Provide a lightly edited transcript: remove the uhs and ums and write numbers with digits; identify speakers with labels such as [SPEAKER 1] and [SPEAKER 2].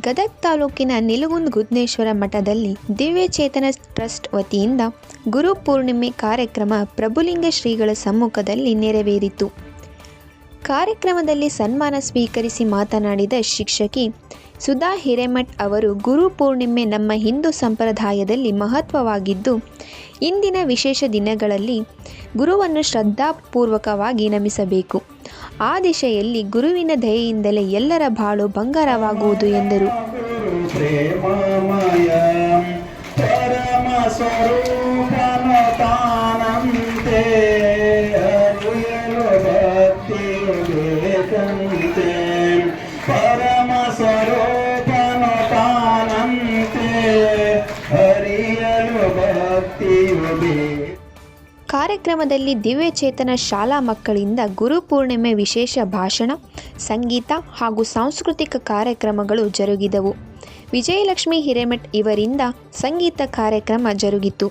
[SPEAKER 1] ಗದಗ ತಾಲೂಕಿನ ನಿಲಗುಂದ ಗುದ್ನೇಶ್ವರ ಮಠದಲ್ಲಿ ದಿವ್ಯಚೇತನ ಟ್ರಸ್ಟ್ ವತಿಯಿಂದ ಗುರುಪೂರ್ಣಿಮೆ ಕಾರ್ಯಕ್ರಮ ಪ್ರಭುಲಿಂಗ ಶ್ರೀಗಳ ಸಮ್ಮುಖದಲ್ಲಿ ನೆರವೇರಿತು. ಕಾರ್ಯಕ್ರಮದಲ್ಲಿ ಸನ್ಮಾನ ಸ್ವೀಕರಿಸಿ ಮಾತನಾಡಿದ ಶಿಕ್ಷಕಿ ಸುಧಾ ಹಿರೇಮಠ್ ಅವರು, ಗುರುಪೂರ್ಣಿಮೆ ನಮ್ಮ ಹಿಂದೂ ಸಂಪ್ರದಾಯದಲ್ಲಿ ಮಹತ್ವವಾಗಿದ್ದು, ಇಂದಿನ ವಿಶೇಷ ದಿನಗಳಲ್ಲಿ ಗುರುವನ್ನು ಶ್ರದ್ಧಾಪೂರ್ವಕವಾಗಿ ನಮಿಸಬೇಕು. ಆ ದಿಶೆಯಲ್ಲಿ ಗುರುವಿನ ದಯೆಯಿಂದಲೇ ಎಲ್ಲರ ಬಾಳು ಬಂಗಾರವಾಗುವುದು ಎಂದರು. ಕಾರ್ಯಕ್ರಮದಲ್ಲಿ ದಿವ್ಯಚೇತನ ಶಾಲಾ ಮಕ್ಕಳಿಂದ ಗುರುಪೂರ್ಣಿಮೆ ವಿಶೇಷ ಭಾಷಣ, ಸಂಗೀತ ಹಾಗೂ ಸಾಂಸ್ಕೃತಿಕ ಕಾರ್ಯಕ್ರಮಗಳು ಜರುಗಿದವು. ವಿಜಯಲಕ್ಷ್ಮಿ ಹಿರೇಮಠ್ ಇವರಿಂದ ಸಂಗೀತ ಕಾರ್ಯಕ್ರಮ ಜರುಗಿತು.